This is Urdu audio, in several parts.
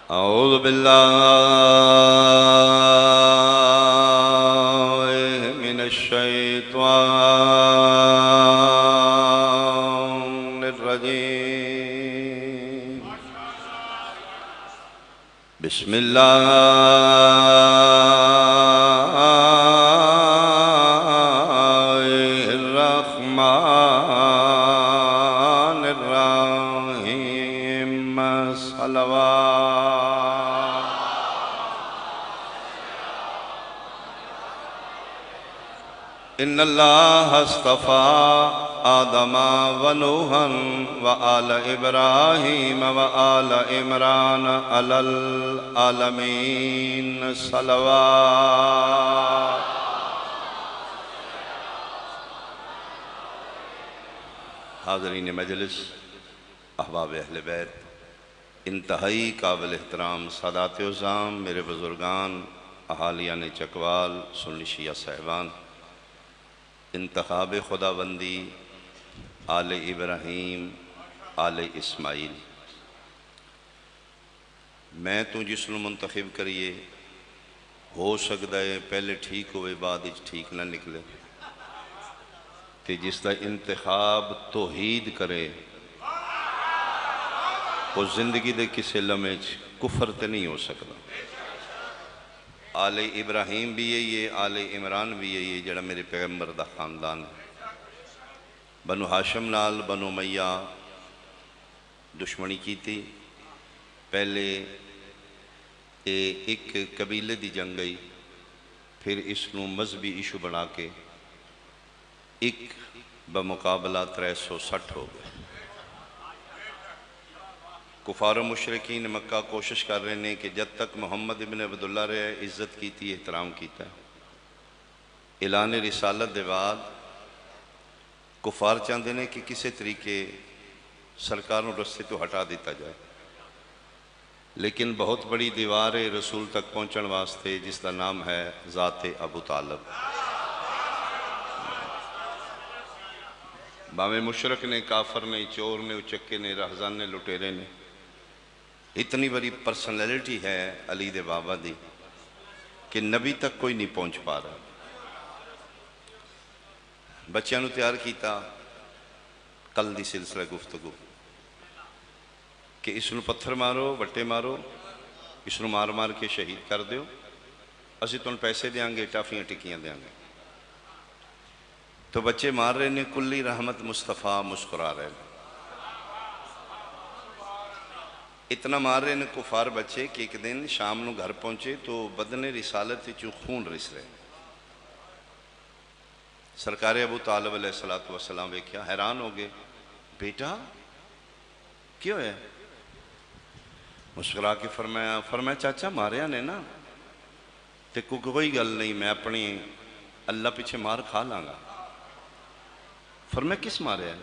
اعوذ باللہ من الشیطان الرجیم بسم اللہ الرحمن الرحیم صلوات ان اللہ اصطفى آدم ونوحا وآل ابراہیم وآل عمران علی العالمین صلوات حاضرین مجلس، احباب اہل بیت، انتہائی قابل احترام سادات عظام، میرے بزرگان، اہالیان چکوال، سنی شیعہ صاحبان، انتخاب خداوندی، آل ابراہیم، آل اسماعیل، میں تو جس نو منتخب کریے ہو سکتا ہے پہلے ٹھیک ہوئے بعد ٹھیک نہ نکلے، تے جس دا انتخاب توحید کرے وہ زندگی دے کسے لمحے کفر تے نہیں ہو سکتا۔ آل ابراہیم بھی یہی ہے، آل عمران بھی یہی ہے، جڑا میرے پیغمبر دا خاندان ہے۔ بنو ہاشم نال بنو امیہ دشمنی کی تھی، پہلے ایک قبیلے دی جنگ گئی، پھر اس نو مذہبی ایشو بنا کے ایک بمقابلہ 360 ہو گئے۔ کفار و مشرکین مکہ کوشش کر رہے ہیں کہ جب تک محمد ابن عبداللہ رہے عزت کیتی، احترام کیتا ہے۔ اعلان رسالت دے بعد کفار چاہتے ہیں کہ کسی طریقے سرکاروں رستے تو ہٹا دیتا جائے، لیکن بہت بڑی دیوار ہے رسول تک پہنچن واسطے، جس کا نام ہے ذات ابو طالب۔ باویں مشرک نے، کافر نے، چور نے، اچکے نے، رہزان نے، لٹیرے نے، اتنی بڑی پرسنالٹی ہے علی دے بابا دی کہ نبی تک کوئی نہیں پہنچ پا رہا۔ بچیاں نو تیار کیتا، کل دی سلسلہ گفتگو کہ اس نو پتھر مارو، وٹے مارو، اس نو مار مار کے شہید کر دیو، اسی تن پیسے دیاں گے، ٹافیاں ٹکیاں دیاں گے۔ تو بچے مار رہے نے، کلی رحمت مصطفیٰ مسکرا رہے ہیں۔ اتنا مار رہے نے کفار بچے کہ ایک دن شام نو گھر پہنچے تو بدن رسالت چوں خون رس رہے۔ سرکار ابو طالب علیہ السلام ویکھیا، حیران ہو گئے، بیٹا کیوں ہے؟ مسکرا کے فرمایا چاچا ماریا نے نا، تے کوئی گل نہیں، میں اپنی اللہ پیچھے مار کھا لاں گا۔ فرمایا کس ماریا ہے؟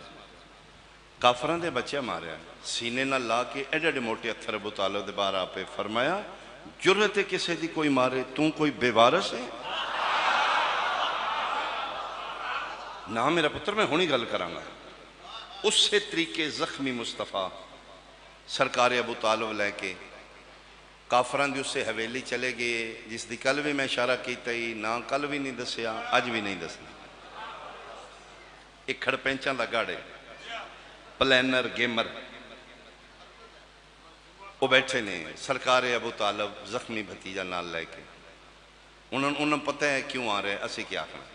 کافران دے بچے ماریا، سینے نہ لا کے ایڈے ایڈے موٹے اتھر ابو طالب دے بار آپے فرمایا جرت کسے دی کوئی مارے، توں کوئی بے وارث ہے؟ نہ میرا پتر، میں ہونی گل کرانگا۔ اس سے طریقے زخمی مصطفیٰ سرکار ابو طالب لے کے کافران دی اس سے حویلی چلے گئے، جس دی کل بھی میں اشارہ کیتا ہی، نہ کل بھی نہیں دسیا، آج بھی نہیں دسیا۔ ایک کھڑ پینچاں دا گاڑے، پلینر، گیمر، وہ بیٹھے نے، سرکار ابو طالب زخمی بھتیجہ نال لے کے، انہوں پتہ ہے کیوں آ رہے، اسی کیا کرنا؟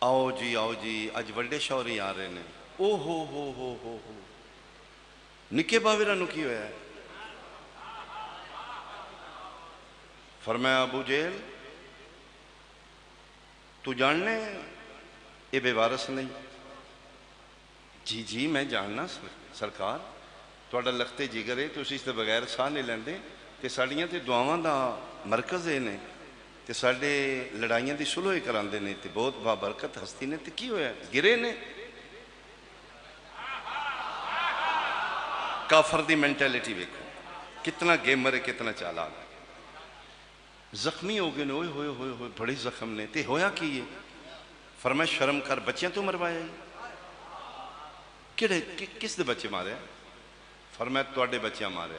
آؤ جی، آج وڈے شوری آ رہے نے۔ او ہو نکے باویرہ نو کی ہویا ہے؟ فرمایا ابو جیل تو جاننے یہ بے وارث نہیں؟ جی میں جاننا سرکار، توڑا لگتے جگرے تو اسی سے بغیر ساہ نہیں لیندے، تے ساڑیاں تے دعاواں دا مرکز ہے نے، تے ساڑے لڑائیاں دی سلوے کراندے نے، تے بہت بابرکت ہستی نے، تے کی ہویا گرے نے؟ کافر دی مینٹیلیٹی ویکھو، کتنا گیمر ہے، کتنا چالاک ہے۔ زخمی ہو گئے نے، ہوئے بڑی زخم نے، تے ہویا کی یہ؟ فرمایا شرم کر، بچیاں تو مروایا ہی؟ کس دے بچے مارے؟ فرمایا تواڈے بچیاں مارے۔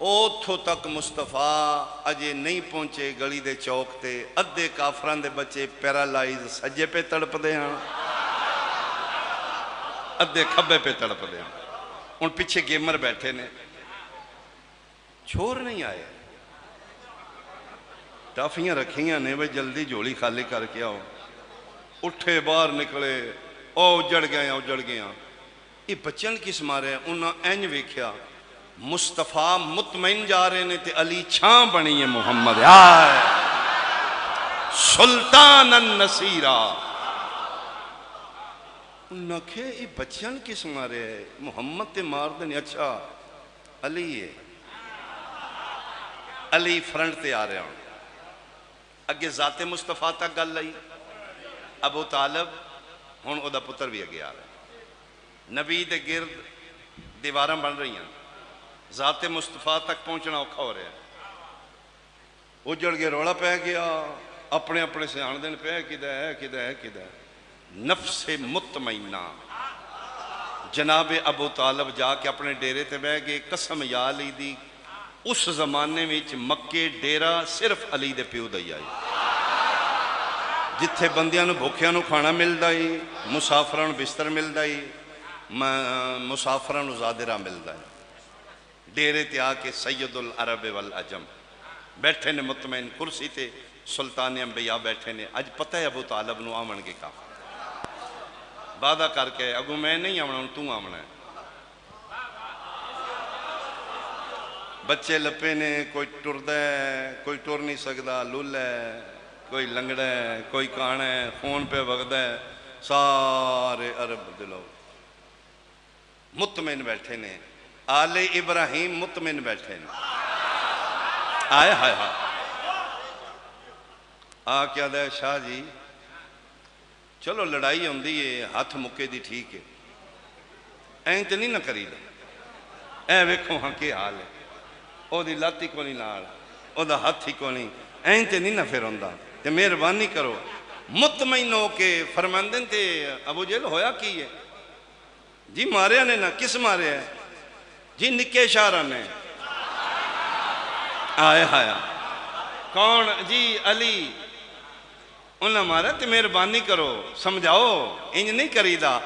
اوتھوں تک مصطفیٰ اجے نہیں پہنچے گلی دے چوک تے ادھے کافران دے بچے پیرالائز سجے پہ تڑپ دے ہاں ادھے کھبے پہ تڑپ دے ہاں ان پیچھے گیمر بیٹھے نے چھوڑ نہیں آئے ٹافیاں رکھیاں نے وہ جلدی جوڑی خالی کر کے آؤ اٹھے باہر نکلے او اجڑ گیا یہ بچن کس مارے ہیں انہاں اینج ویکھیا مصطفیٰ مطمئن جا رہے نے تے علی چھان بنی ہے محمد آئے سلطان النصیرہ انہاں کہے یہ بچن کس مارے ہیں محمد تے مار دیں اچھا علی ہے علی فرنٹ تے آ رہے ہیں اگے ذات مصطفیٰ تک گل لئی ابو طالب ہون او دا پتر بھی اگے آ رہا ہے نبی دے گرد دیواراں بن رہی ہیں ذات مصطفیٰ تک پہنچنا اوکھا ہو رہا ہے اجڑ کے روڑا پہ گیا اپنے اپنے سے آن دن پہ کدہ ہے نفس مطمئنہ جناب ابو طالب جا کے اپنے ڈیرے تے بہ گئے قسم یا علی دی اس زمانے میں مکے ڈیرہ صرف علی دے پیو دائی آئی جتھے بندیاں نو بھوکیاں نو کھانا مل دائی مسافران بستر مل دائی مسافران زادرہ مل دائی ڈیرے تے آکے سید العرب والعجم بیٹھے نے مطمئن کرسی تے سلطان انبیاء بیٹھے نے اج پتہ ہے ابو طالب نو آمن کے کا وعدہ کر کے اگو میں نہیں آمنا ہوں تو آمنا ہے بچے لپے نے کوئی ٹردہ ہے کوئی ٹر نہیں سکتا لول ہے کوئی لنگڑا ہے کوئی کان ہے خون پہ وقت ہے سارے عرب دلو مطمئن بیٹھے نے آل ابراہیم مطمئن بیٹھے نے آئے ہائے کیا دے شاہ جی چلو لڑائی ہوں دی ہاتھ مکے دی ٹھیک ہے این تے نہیں نہ کری دا اے ویکھو ہاں کے حال ہے او دی لاتی کو نہیں لال او دا ہاتھ ہی کو نہیں این تے نہیں نہ پھر ہوندہ تے مہربانی کرو مطمئن ہو کے فرماندن تے ابو جہل ہویا کی ہے جی مارے نے نا کس مارے ہے جی نکے شارہ نے آئے ہایا کون جی علی انہاں مارے تے مہربانی کرو سمجھاؤ انج نہیں کری دا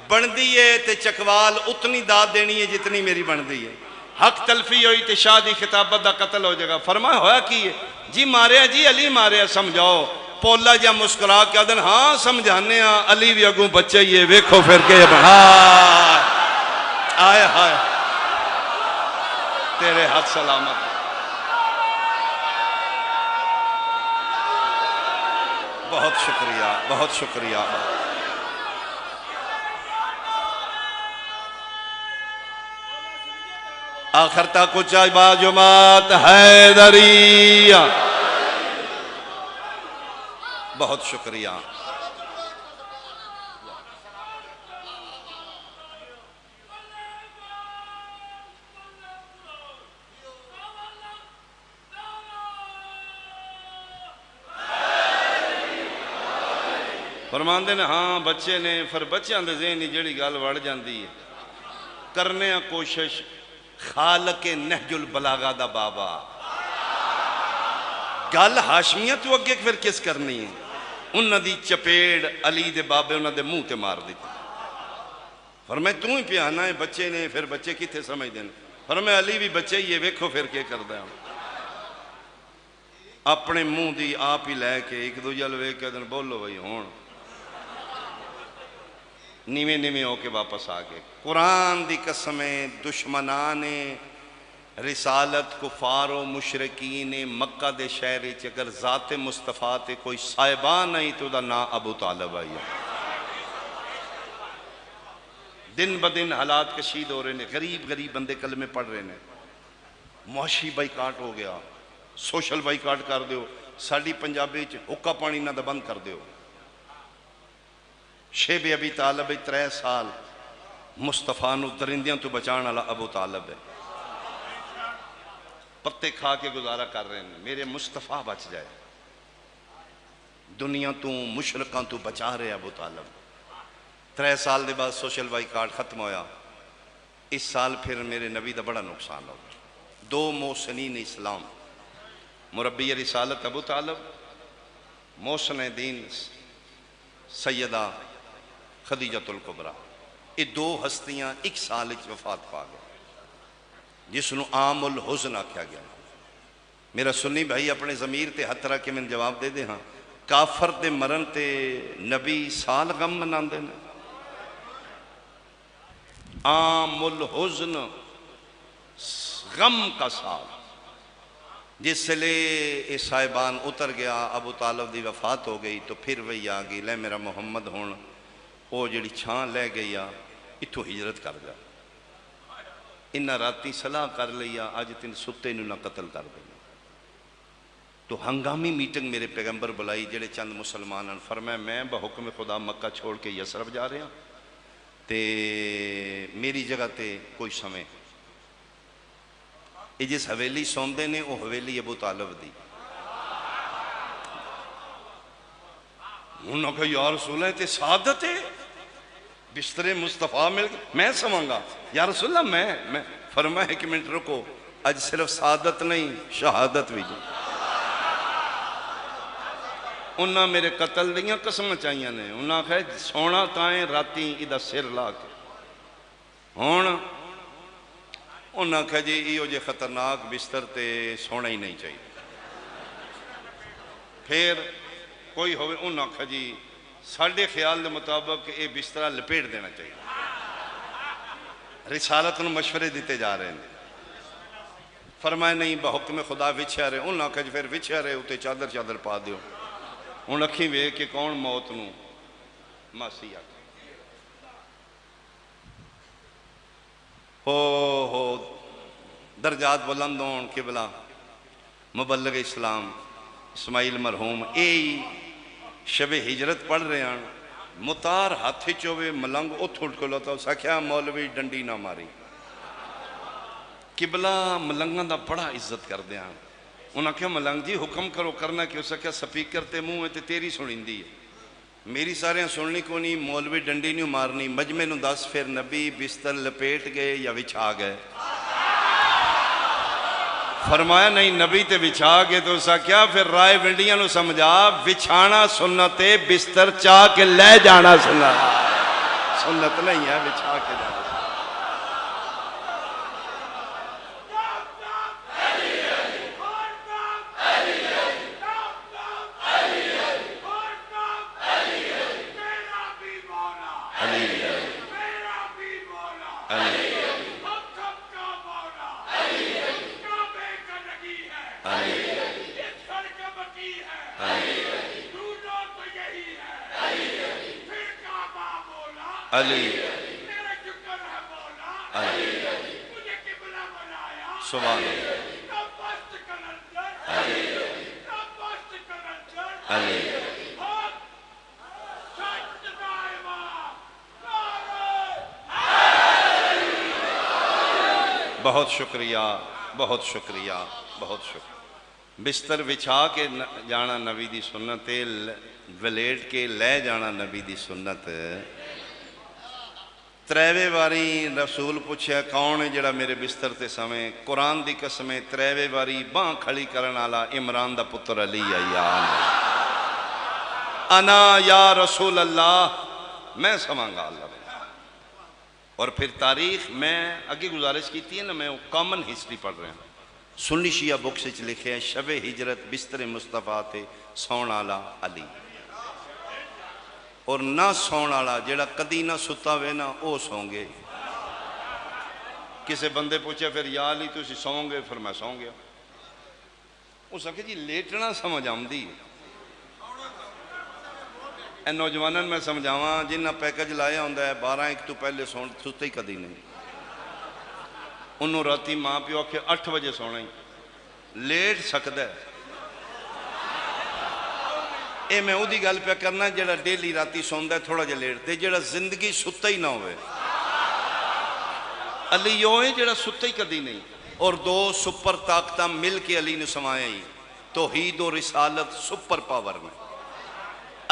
بن دیئے تے چکوال اتنی داد دینی ہے جتنی میری بن دیئے حق تلفی ہوئی تے شادی خطابت دا قتل ہو جائے گا فرمایا ہویا کی ہے جی مارے جی علی مارے سمجھاؤ پولا جا مسکرا کیا دن ہاں سمجھانے ہاں علی بھی اگوں بچے یہ ویکھو پھر کے آئے ہائے تیرے ہاتھ سلامت بہت شکریہ بہت شکریہ آخر تک کچھ با جماعت حیدریہ بہت شکریہ فرماندے نے ہاں بچے نے پھر بچے اندے ذہنی جڑی گل وڑ جاندی ہے کرنے کوشش خالق نہج البلاغہ دا بابا گل ہاشمیہ تو اگے پھر کس کرنی ہے انہاں دی چپیڑ علی دے بابے انہاں دے منہ تے مار دیتی فرمائے تو ہی پیانا ہے بچے نے پھر بچے کی تھے سمجھ دینا فرمائے علی بھی بچے یہ ویکھو پھر کے کر دیا اپنے منہ دی آپ ہی لے کے ایک دو جل ویک کے دن بولو بھئی ہون نیویں ہو کے واپس آگئے قرآن دی قسمیں دشمنان رسالت کفار و مشرکین مکہ دے شہری چ اگر ذات مصطفیٰ تے کوئی صاحبان نہیں تو دا نا ابو طالب آئی دن بدن حالات کشید ہو رہے ہیں غریب بندے کلمے پڑھ رہے ہیں معاشی بائیکاٹ ہو گیا سوشل بائیکاٹ کر دیو ساڑی پنجابی حکا پانی نہ دا بند کر دیو شیب ابی طالب 3 سال مصطفیٰ نو درندیاں تو بچان والا ابو طالب ہے پتے کھا کے گزارا کر رہے ہیں میرے مصطفیٰ بچ جائے دنیا تو مشرکاں تو بچا رہے ابو طالب 3 سال دے بعد سوشل بائیکاٹ ختم ہویا اس سال پھر میرے نبی دا بڑا نقصان ہو گیا دو محسنین اسلام، مربی رسالت ابو طالب، محسن دین سیدہ خدیجۃ الکبریٰ، یہ دو ہستیاں ایک سال وفات پا گئے، جس نو عام الحزن آکھیا گیا۔ میرا سنی بھائی اپنے ضمیر تے ہتھ رکھ کے میں جواب دے دے ہاں، کافر دے مرن تے نبی سال غم مناندے نے؟ عام الحزن، غم کا سال، جس لئے صاحبان اتر گیا، ابو طالب دی وفات ہو گئی، تو پھر وہی آگئی لے میرا محمد ہون او جڑی چھان لے گئی اتھو ہجرت کر گیا، انہا راتی صلاح کر لیا آج تین ستے نو نہ قتل کر دیں۔ تو ہنگامی میٹنگ میرے پیغمبر بلائی، جڑے چند مسلمانان، فرمایا میں بحکم خدا مکہ چھوڑ کے یسرف جا رہے ہیں، تے میری جگہ تے کوئی سمے یہ جس حویلی سوندے نے وہ حویلی ابو طالب دی۔ انہوں نے کہا یا رسول اللہ تے سعادت ہے، بستر مصطفیٰ مل گئے، میں سمجھ گا یا رسول اللہ میں فرمایا ایک منٹ رکو، آج صرف سعادت نہیں شہادت بھی جو۔ انہاں میرے قتل دیاں قسم چاہیاں نے، انہاں کہا سونا تائیں راتی ادھا سر لا کے، ہون انہاں کہا جی یہ جو خطرناک بستر تے سونا ہی نہیں چاہیے۔ پھر کوئی ہوئے انہاں کہا جی ساڑھے خیال دے مطابق یہ بسترہ لپیٹ دینا چاہیے، رسالت انہوں مشورے دیتے جا رہے ہیں۔ فرمائے نہیں بحکم خدا وچھا رہے، انہاں کہا جی پھر وچھا رہے ہوتے چادر پا دیو، ان اکھیں وے کہ کون موت نو ماسی آکھا ہو درجات بلند ہون قبلہ مبلغ اسلام اسماعیل مرحوم اے شب ہجرت پڑھ رہے ہیں، متار ہاتھی چوے ملنگ اتھوٹ کو لوتا ساکھیا مولوی ڈنڈی نہ ماری، قبلہ ملنگاں دا بڑا عزت کر دیا۔ انہاں کہا ملنگ جی حکم کرو کرنا کہ اسا کیا سپیکر تے منہ تے تیری سنیندی ہے، میری سارے سننی کو نہیں، مولوی ڈنڈی نہیں مارنی، مجمع نو دس پھر نبی بستر لپیٹ گئے یا وچھا گئے؟ فرمایا نہیں نبی تے وچھا گئے، تو اسا کیا پھر رائے ونڈیاں نو سمجھا وچھانا سنت ہے، بستر چاہ کے لے جانا سنت نہیں ہے، وچھا کے جانا۔ علی سبحان علی بہت شکریہ بہت شکریہ بہت شکریہ۔ بستر وچھا کے جانا نبی دی سنت، ولیٹ کے لے جانا نبی دی سنت۔ تریوے واری رسول پوچھیا کون ہے جڑا میرے بستر تے سمیں؟ قرآن دی قسمیں تریوے واری باں کھڑی کرن آلا عمران دا پتر علی ایان، انا یا رسول اللہ، میں سمانگا اللہ۔ اور پھر تاریخ میں اگے گزارش کیتی ہے نا، میں کامن ہسٹری پڑھ رہے ہیں، سنی شیعہ بکس وچ لکھے ہیں شب ہجرت بستر مصطفیٰ تے سون آلا علی، اور نہ سون آلا جیڑا کدی نہ ستا وے نا او سون گے۔ کسے بندے پوچھے پھر یا علی تو اسی سون گے؟ پھر میں سون گیا۔ اس آکھے جی لیٹنا سمجھ آمدی، اے نوجوانن میں سمجھاواں جنہ پیکج لایا ہوندہ ہے 12-1 تو پہلے ستے ہی کدی نہیں، انہوں راتی ماں پیو آکھے 8 بجے سونا ہی لیٹ سکتا ہے۔ اے میں او دی گل پہ کرنا جڑا ڈیلی راتی سوندہ ہے تھوڑا جا لیٹ دے، جڑا زندگی ستا ہی نہ ہوئے۔ علی یوں ہے جڑا ستا ہی کدی نہیں، اور دو سپر طاقتہ مل کے علی نے سمایا ہی، توحید و رسالت سپر پاور میں۔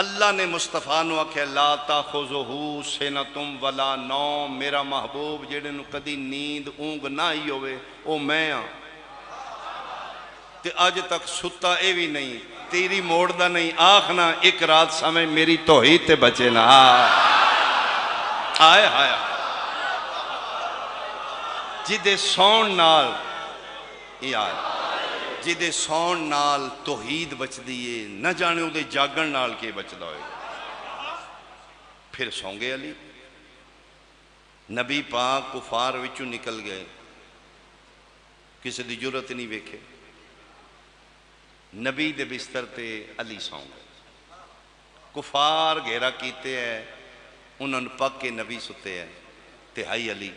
اللہ نے مصطفیٰ نو آکھے لا تاخذہ سنۃ ولا نوم، میرا محبوب جڑے نو کدی نیند اونگ نہ ہی ہوئے او میں ہاں، تے اج تک ستا اے بھی نہیں تیری موڑ دا نہیں آخنا ایک رات سمیں میری توحید تے بچے نا آئے ہائے جدے سون نال یار جدے سون نال توحید بچ دیئے نہ جانے دے جاگن نال کے بچ دوئے پھر سونگے علی نبی پاک کفار وچوں نکل گئے کسی دی جرت نہیں ویکھے نبی دے بستر تے علی سون گئے کفار گھیرا کیتے ہیں انہوں نے پک کے نبی ستے ہیں تہائی علی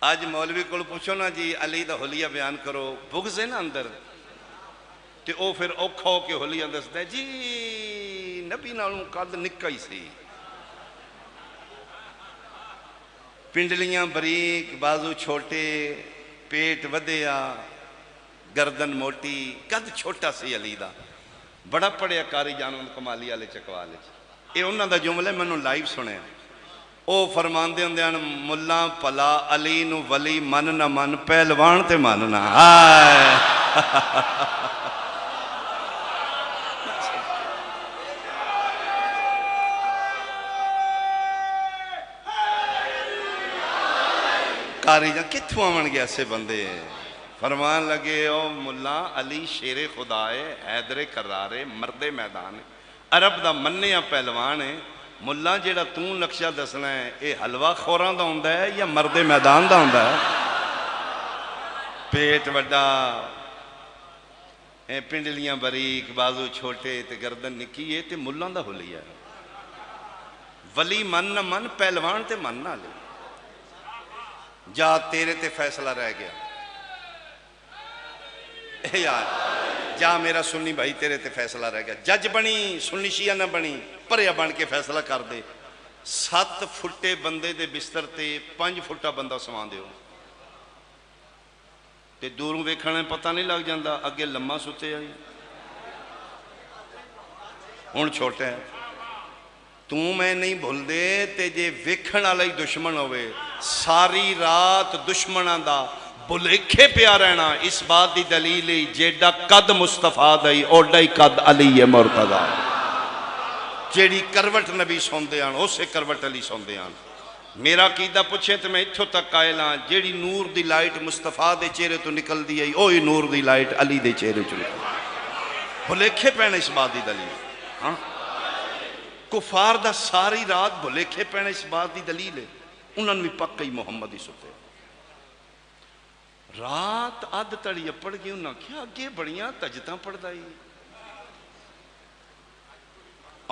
آج مولوی کو پوچھو نا جی علی دا حلیہ بیان کرو بغض ہے نا اندر تے او پھر اوکھا ہو کے حلیہ دستا ہے جی نبی نالوں قد نکا ہی سی پنڈلیاں بریک بازو چھوٹے پیٹ ودیا گردن موٹی قد چھوٹا سی علی دا بڑا پڑیا کاری جانوں کمالی والے چکوالے اے انہاں دا جملے میں نے لائیو سنے او فرمان دے ہوندے ہیں ملا پلا علی نو ولی من نہ من پہلوان تے من نہ کاری جان کتھوں آمن گیا سے بندے فرمان لگے او ملا علی شیر خدا ہے حیدر کرارے مرد میدان عرب دا منیا پہلوان ہے ملا جیڑا تون نقشہ دسنا ہے اے حلوہ خوران دا ہوندہ ہے یا مرد میدان دا ہوندہ ہے پیٹ وڈا پنڈلیاں بریک بازو چھوٹے تے گردن نکیے تے ملان دا ہو لیا ولی من نہ من پہلوان تے من نہ لے جا تیرے تے فیصلہ رہ گیا اے یار جا میرا سنی بھائی تیرے تے فیصلہ رہ گیا جج بنی سنی شیعہ نہ بنی پریا بن کے فیصلہ کر دے 7 فٹے بندے دے بستر تے 5 فٹا بندہ سمان دے ہو تے دوروں ویکھنے پتہ نہیں لگ جاندہ اگے لمحہ ستے آئی ہون چھوٹے ہیں تو میں نہیں بھول دے تے جے ویکھن علی دشمن ہوئے ساری رات دشمنہ دا بلیکھے پیا رہنا اس بات دی دلیل جیڑا قد مصطفیٰ دائی اوڈائی قد علی مرتضی جیڑی کروٹ نبی سوندے آن اسے کروٹ علی سوندے آن میرا قیدہ پوچھیں تو میں اتھو تک قائل ہاں جیڑی نور دی لائٹ مصطفیٰ دے چہرے تو نکل دی آئی اوہی نور دی لائٹ علی دے چہرے چلے بلیکھے پہنے اس بات دی دلیل ہاں کفار دا ساری رات بلیکھے پہنے اس بات دی دلیل ہے انہوں نے بھی پکئی محمد ہی ستے رات آدھ تڑی پڑ گئی انہوں نے کیا آگے بڑیاں تجتاں پڑ دائی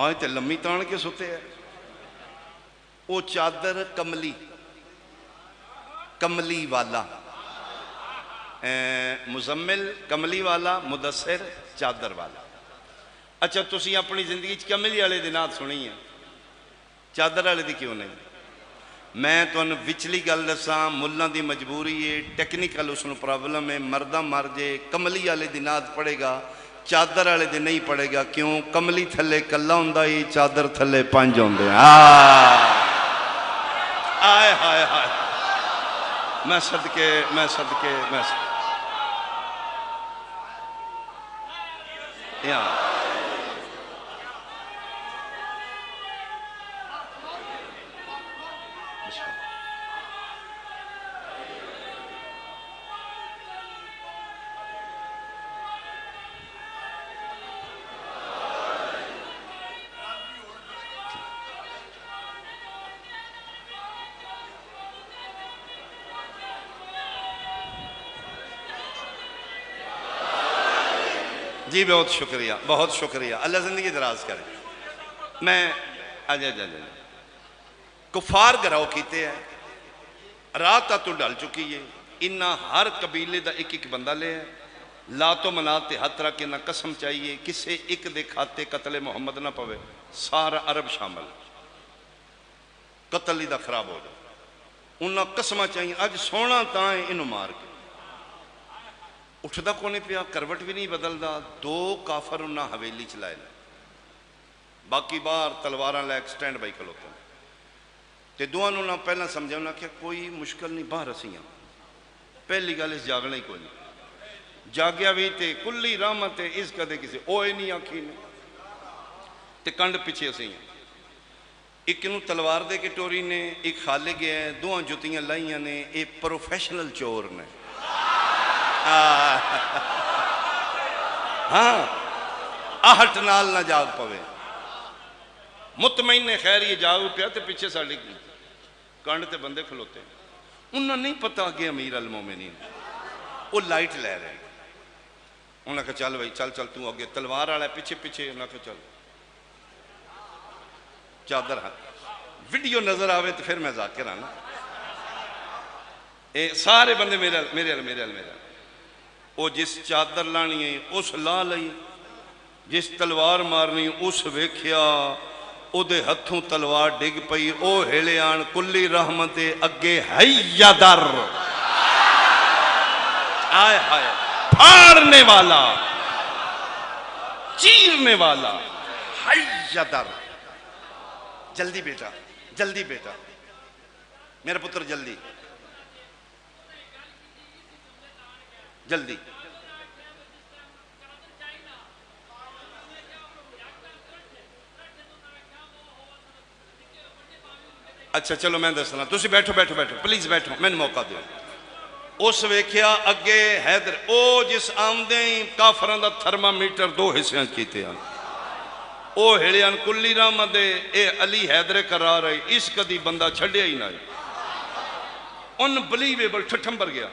آئے تے لمحی تان کے ستے ہیں او چادر کملی والا مزمل کملی والا مدثر چادر والا اچھا تسی اپنی زندگی کملی والے دنات سنی ہیں چادر والے دی کیوں نہیں میں تو انہوں وچلی گل دساں ملہ دی مجبوری ہے ٹیکنیکل اس نے پرابلم ہے مردہ مر جے کملی والے دنات پڑے گا چادر والے دن نہیں پڑے گا کیوں کملی تھلے کلا ہوندہ ہی چادر تھلے 5 ہوندے آئے ہائے ہائے میں صدقے یہاں جی بہت شکریہ اللہ زندگی دراز کرے میں کفار گراؤ کیتے ہیں رات تو ڈال چکی ہے انہا ہر قبیلے دا ایک بندہ لے ہے لاتو مناتے حترہ کے نہ قسم چاہیے کسے ایک دے کھاتے قتل محمد نہ پوے سارا عرب شامل قتل دا خراب ہو جائے انہا قسمہ چاہیے آج سونا تائیں انہوں مار کے اٹھدا کونے پیا کروٹ بھی نہیں بدل دا 2 کافر انہا حویلی چلائے باقی بار تلواران لے ایکسٹینڈ بائی کلوتا تے دوان انہا پہلا سمجھا انہا کہ کوئی مشکل نہیں باہر رسیاں پہلی گال اس جاگنا ہی کوئی نہیں جاگیا بھی تے کلی رحمت اس کدے کسی اوئے نہیں آکھی نے تے کنڈ پیچھے اسی ہیں ایک نو تلوار دے کے ٹوری نے ایک خالے گیا ہے دوہاں جتیاں لائیاں نے ایک پروفیشنل چور نے ہاں آہٹ نال نہ جاگ پوے مطمئن خیر یہ جاگ پیا تے پیچھے ساڑی کنڈ تے بندے کھلوتے ہیں انہوں نہیں پتا کہ امیر المومنین وہ لائٹ لے رہے ہیں انہوں نے کہا چل بھائی چل چل تو آگے تلوار آڑا ہے پیچھے پیچھے انہوں نے کہا چل چادر ہاں ویڈیو نظر آوے تو پھر میں ذاکر آنا سارے بندے میرے وہ جس چادر لانی ہے اس لا لئی جس تلوار مارنی اس ویکھیا او دے ہتھوں تلوار ڈگ پئی او ہیلے آن کلی رحمت اگے حیدر آئے ہائے پھاڑنے والا چیرنے والا حیدر جلدی بیٹا میرا پتر جلدی اچھا چلو میں دسنا تسی بیٹھو پلیز بیٹھو میں نے موقع دیا اس ویکھیا اگے حیدر او جس آمدیں کافران دا تھرمامیٹر 2 حصے کیتے ہیں او ہیڑیان کلی رحمت اے علی حیدر قرار رہی اس کدی بندہ چھڑیا ہی نہ انبلیویبل ٹھٹھمبر گیا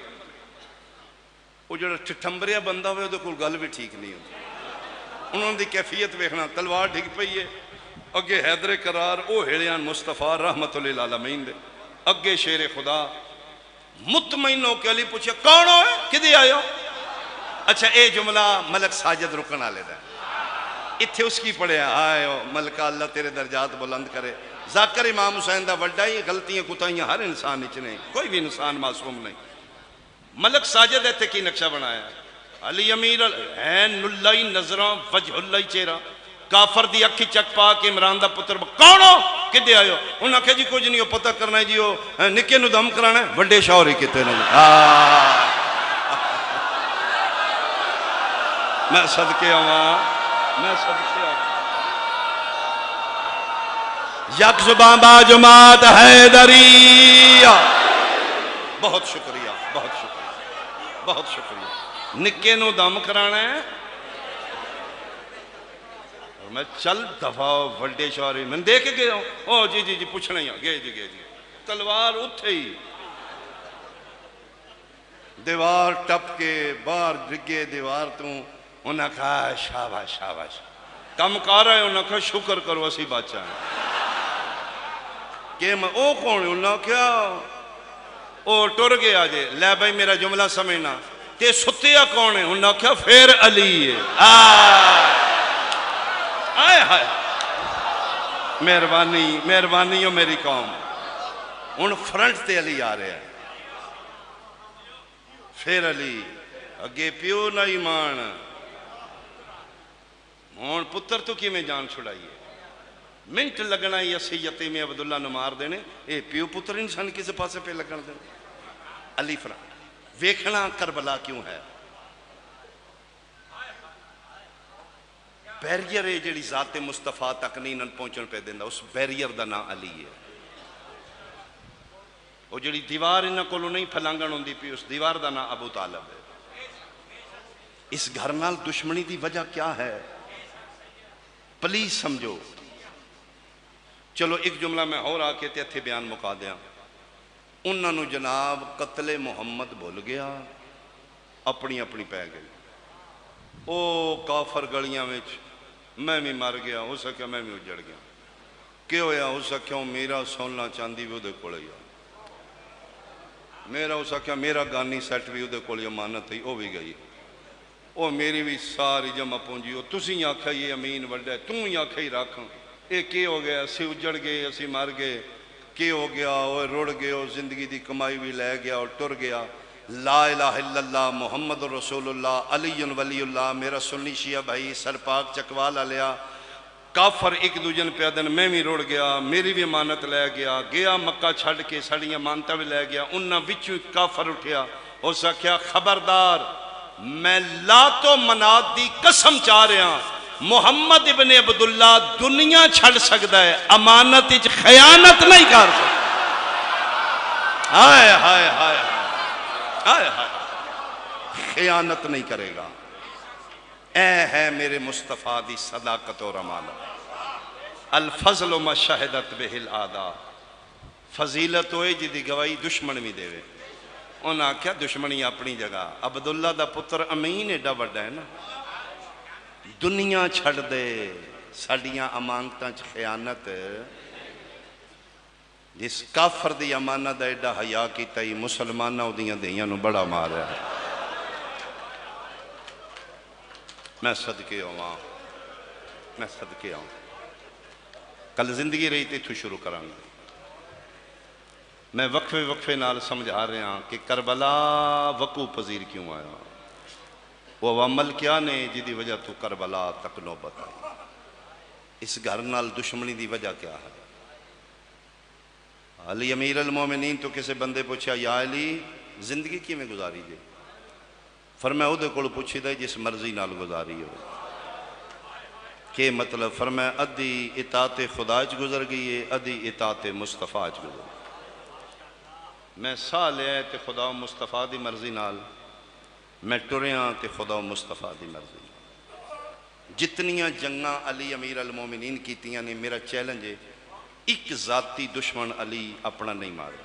وہ جڑا ٹھٹھمبریا بندہ ہوئے تو کوئی گل بھی ٹھیک نہیں ہوتی انہوں نے کیفیت ویکھنا تلوار ڈھگ پئی ہے اگے حیدر قرار او ہیڑیان مصطفیٰ رحمت للعالمین دے اگے شیر خدا مطمئن ہو کہ علی پوچھے کون ہو ہے کدی آئے ہو اچھا اے جملہ ملک ساجد رکن آلے دا اتھے اس کی پڑھے آئے ہو ملکہ اللہ تیرے درجات بلند کرے ذاکر امام حسین دا وڈائی غلطیاں کتائیاں ہر انسان اچھنے کوئی بھی انسان معصوم نہیں ملک ساجد ایتے کی نقشہ بنایا علی امیر این اللہ نظران وجہ اللہ چہرہ کافر دی اکھی چک پا کے عمران دا پتر کون ہو کدے آئے ہو انہوں نے کہا جی کچھ نہیں ہو پتہ کرنا ہے جی ہو نکے نو دم کرانا ہے وڈے شاوری کتے نہیں میں صدقے یک زبان با جماعت حیدری بہت شکریہ نکے نو دم کرانا ہے میں چل دفعہ وڈے شوری میں دیکھ گیا ہوں او جی پوچھنا ہی گئے جی تلوار اٹھے ہی دیوار ٹپ کے باہر ڈگے دیوار تو انہوں نے کہا شاباش کم کر رہے انہوں نے کہا شکر کرو اسی بادشاہ ہیں کہ میں او کون انہوں نے کہا او ٹر گیا جے لے بھائی میرا جملہ سمجھنا تے ستیا کون ہے انہوں نے کہا پھر علی ہے آئے مہربانی ہو میری قوم ان فرنٹ تے علی آ رہے ہیں پھر علی اگے پیو نہ ایمان ہون پتر تو کی میں جان چھڑائیے منٹ لگنا ہی اسی یتیم عبداللہ نمار دینے اے پیو پتر انسان کسی پاسے پہ لگنا دینے علی فرنٹ ویکھنا کربلا کیوں ہے بیریئر ہے جڑی ذات مصطفیٰ تک نہیں پہنچن پہ دینا اس بیریئر دا نا علی ہے وہ جڑی دیوار انہاں کو نہیں پھلانگن ہوندی پی اس دیوار دا نا ابو طالب ہے اس گھر نال دشمنی دی وجہ کیا ہے پلیز سمجھو چلو ایک جملہ میں اور آکے تے اتھے بیان مکا دیا انہاں نو جناب قتل محمد بھول گیا اپنی پہ گئی او کافر گلیاں میں میں بھی مر گیا ہو سکیا میں بھی اجڑ گیا کیوں ہویا ہو سکیا میرا سونا چاندی بھی دے کھوڑے گیا میرا ہو سکیا میرا گانی سیٹ بھی دے کھوڑے امانت تھی او بھی گئی او میری بھی ساری جمع پونجی ہو تسی آکھا یہ امین وڈا ہے تم ہی آکھا ہی رکھاں اے کی ہو گیا اسی اجڑ گئے اسی مر گئے کی ہو گیا او رڑ گئے او زندگی دی کمائی بھی لے گیا اور ٹر گیا لا الہ الا اللہ محمد رسول اللہ علی ولی اللہ میرا سنی شیعہ بھائی سرپاک چکوالا لیا کافر ایک دوجن پیادن میں بھی روڑ گیا میری بھی امانت لے گیا مکہ چھڑ کے سڑیاں مانتا بھی لے گیا انہاں وچوں کافر اٹھیا ہو سکیا خبردار میں لات و منات دی قسم چاہ رہا محمد ابن عبداللہ دنیا چھڑ سکتا ہے، امانت وچ خیانت نہیں کر سکتا۔ ہائے ہائے ہائے ہائے ہائے، خیانت نہیں کرے گا۔ اے ہے میرے مصطفیٰ دی صداقت اور امانت۔ الفضل ما شہدت بہ الاعداء، فضیلت ہوئے جی دی گواہی دشمن بھی دے وے۔ انہاں کیا دشمنی اپنی جگہ، عبداللہ دا پتر امین ایڈا بڑا ہے نا، دنیا چھڑ دے ساڑیاں امانتاں چ خیانت، جس کافر دی امانت دا ایڈا حیا کیتا ہی مسلمانہ دیاں دیاں نو بڑا مارا ہے۔ میں صدقے ہوں، میں صدقے ہوں۔ کل زندگی رہی تھی تو شروع کریں گے۔ میں وقفے نال سمجھا رہے ہیں کہ کربلا وقوع پذیر کیوں آیا، وہ عمل کیا نے جدی وجہ تو کربلا تک نوبت آئی، اس گھر نال دشمنی دی وجہ کیا ہے۔ علی امیر المومنین تو کسی بندے پوچھا یا علی زندگی کی میں گزاری جے، فرمایا او دے کول پوچھی دے جس مرضی نال گزاری ہو۔ کہ مطلب فرمایا ادھی اطاعت خدا چ گزر گئی ہے، ادھی اطاعت مصطفیٰ چ گزر گئی۔ میں ساہ لیا تے خدا و مصطفیٰ دی مرضی نال، میں ٹریاں تے خدا و مصطفیٰ دی مرضی نال۔ جتنیاں جنگاں علی امیر المومنین کیتیاں نے، میرا چیلنج ہے ایک ذاتی دشمن علی اپنا نہیں مارا۔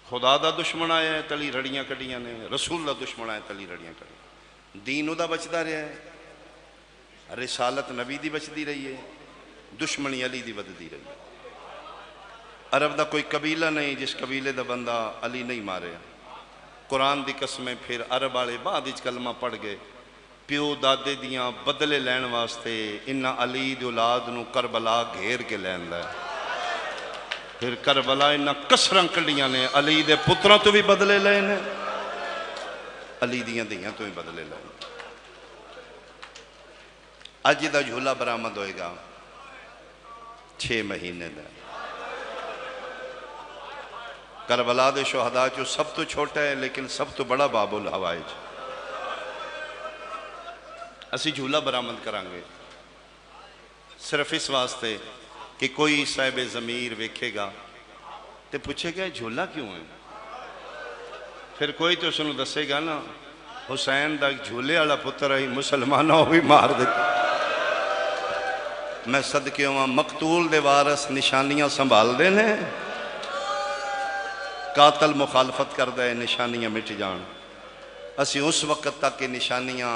خدا دا دشمن آیا ہے تلی رڑیاں کڑیاں نے، رسول دا دشمن آیا تلی رڑیاں کڑیاں، دین او دا بچدا رہا ہے، رسالت نبی دی بچدی رہی ہے، دشمنی علی دی وددی رہی ہے۔ عرب دا کوئی قبیلہ نہیں جس قبیلے دا بندہ علی نہیں مارے۔ قرآن دی قسمیں پھر عرب والے بعد اچ کلمہ پڑھ گئے، پیو دادے دیاں بدلے لین واسطے انہاں علی دی اولاد نو کربلا گھیر کے لین دا ہے۔ پھر کربلا انہاں کسراں کڑیاں نے، علی دے پتراں تو بھی بدلے لینے، علی دیاں دیاں تو بھی بدلے لینے۔ اج دا جھولا برآمد ہوئے گا 6 مہینے دا۔ کربلا دے شہداء جو سب تو چھوٹا ہے لیکن سب تو بڑا باب الحوائج۔ اسی جھولا برآمد کرانگے صرف اس واسطے کہ کوئی صاحب ضمیر ویکھے گا تے پوچھے گا جھولا کیوں ہے، پھر کوئی تو سنو دسے گا نا حسین دا جھولے والا پتر ہی مسلمانہ ہوئی مار دیتا۔ میں صدقے ہوں مقتول دے وارث نشانیاں سنبھال دینے، قاتل مخالفت کر دے نشانیاں مٹ جان۔ اسی اس وقت تک کہ نشانیاں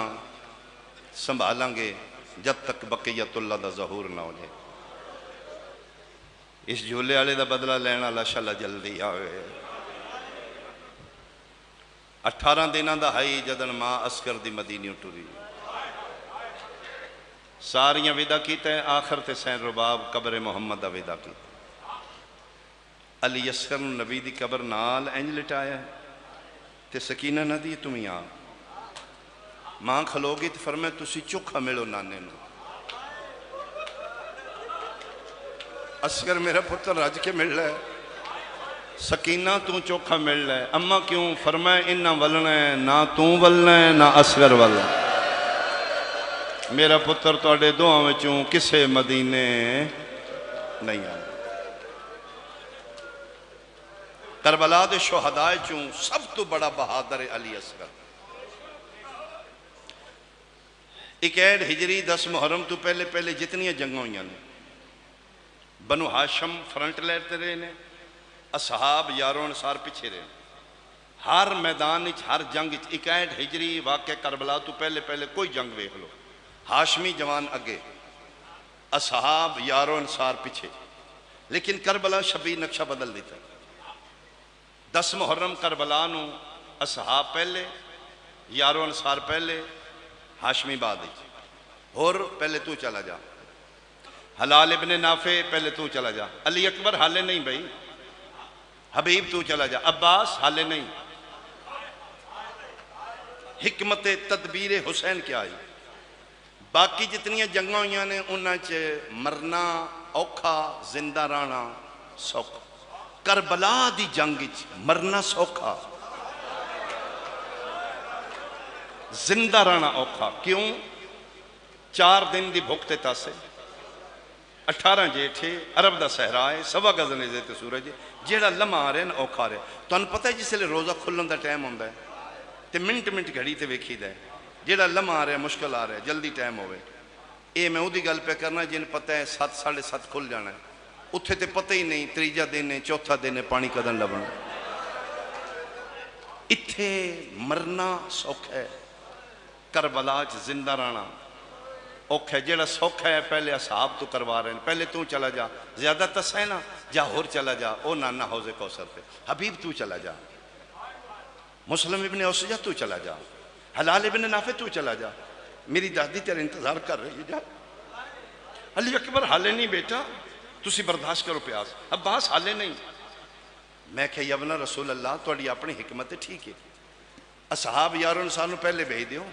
سنبھالیں گے جب تک بقیت اللہ دا ظہور نہ ہو جائے۔ اس جھولے والے دا بدلہ لینا لاشاللہ جلدی آوے۔ 18 دنوں دا ہائی جدن ماں عسکر دی مدینی ٹری، ساریاں ودا کیتے ہیں، آخر تے سین رباب قبر محمد دا ودا کیتے۔ علی اصغر نبی دی قبر نال انج لٹایا تے سکینہ نہ دی تمہیں آ ماں کھلوگی تے فرمائے تسی چکھا ملو نانے نو۔ اصغر میرا پتر رج کے مل رہا ہے، سکینہ تو چوکھا مل رہا ہے، اماں کیوں؟ فرمائے انہا ولنا ہے، نہ تو ولنا ہے نہ اصغر ولنا ہے۔ میرا پتر توڑے دعا میں چوں کسے مدینے نہیں آئے۔ کربلا دے شہداء چوں سب تو بڑا بہادر علی اصغر۔ 61 ہجری 10 محرم تو پہلے جتنی جنگوں ہوئی ہیں، بنو ہاشم فرنٹ لیتے رہے نے، اصحاب یاروں انصار پیچھے رہے، ہر میدان ہر جنگ 61 ہجری واقع کربلا تو پہلے کوئی جنگ ویکھ لو، ہاشمی جوان اگے، اصحاب یاروں انصار پیچھے، لیکن کربلا شبیہ نقشہ بدل دیتا ہے۔ 10 محرم کربلا نو اصحاب پہلے، یاروں انصار پہلے، ہاشمی بعد ہی، اور پہلے تو چلا جا، حلال ابن نافع پہلے تو چلا جا، علی اکبر حالے نہیں بھائی، حبیب تو چلا جا، عباس حالے نہیں۔ حکمت تدبیر حسین کیا آئی؟ باقی جتنی جنگاں ہوئی نے انہاں چے مرنا اوکھا زندہ رانا سوکھا، کربلا دی جنگ مرنا سوکھا، زندہ رہنا اوکھا کیوں؟ 4 دن دی بھوک تے تاسے 18 جیٹھے عرب دا صحرا ہے 1.25 گز نیزے تے سورج جیڑا لمحہ آ رہے ہیں اوکھا رہے تو انہوں پتہ ہے جس لئے روزہ کھلن دا ٹائم ہوندہ ہے تے منٹ گھڑی تے ویکھی دا ہے جیڑا لمحہ آ رہے ہیں مشکل آ رہے ہیں جلدی ٹائم ہوئے اے میں اودی گل پہ کرنا جن پتہ ہے 7 ساڑھے 7 کھل جانا ہے اتھے تے پتہ ہی نہیں 3 دن ہے 4 دن ہے پانی قدن لبنا اتھے مرنا سوکھ ہے کربلا زندہ رہنا اوکھ ہے جیڑا سوکھ ہے پہلے اصحاب تو کروا رہے ہیں پہلے تو چلا جا زیادہ تسا ہے نا جا ہور چلا جا او نانا حوض کوثر پہ حبیب تو چلا جا مسلم ابن اوسجہ تو چلا جا حلال ابن نافع تو چلا جا میری دادی تیرے انتظار کر رہی جا علی اکبر حالے نہیں بیٹا تسی برداشت کرو پیاس عباس حالے نہیں میں کہ یبنا رسول اللہ توڑی اپنی حکمت ٹھیک ہے اصحاب یاروں انسانوں پہلے بھیج دیو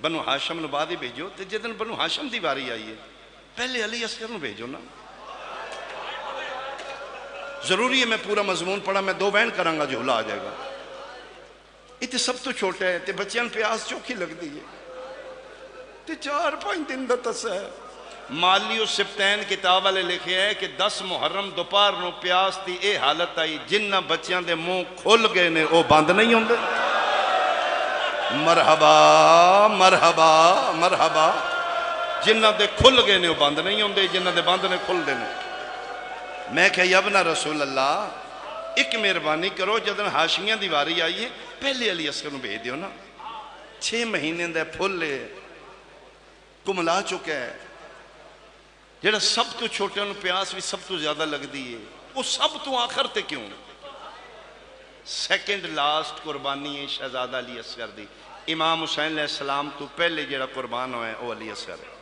بنو ہاشم نو بعد ہی بھیجو تے جدن بنو ہاشم دی باری آئی ہے پہلے علی اصغر نو بھیجو نا ضروری ہے میں پورا مضمون پڑھا میں 2 بین کرانگا جھولا آ جائے گا اتنے سب تو چھوٹے ہیں تے بچیاں پیاس چوکھی لگ دی ہے تے 4-5 دن دا تسا ہے مالیو سبتین کتاب والے لکھے ہے کہ 10 محرم دوپہر نو پیاس دی اے حالت آئی جنہ بچیاں دے منہ کھل گئے نے او بند نہیں ہوندے مرحبا مرحبا مرحبا جنہ دے کھل گئے نے وہ بند نہیں ہوندے جنہ دے بند نے کھل دے نے میں کہ یبنا رسول اللہ ایک مہربانی کرو جدن ہاشمیاں دیواری آئی ہے پہلے علی اصغر نو بھیج دیو نا 6 مہینے دے پھول لے کملا چکے ہے جیڑا سب تو چھوٹے انہوں پیاس بھی سب تو زیادہ لگ دی ہے وہ سب تو آخر تے کیوں سیکنڈ لاسٹ قربانی ہے شہزادہ علی اصغر دی امام حسین علیہ السلام تو پہلے جیڑا قربان ہوئے وہ علی اصغر ہے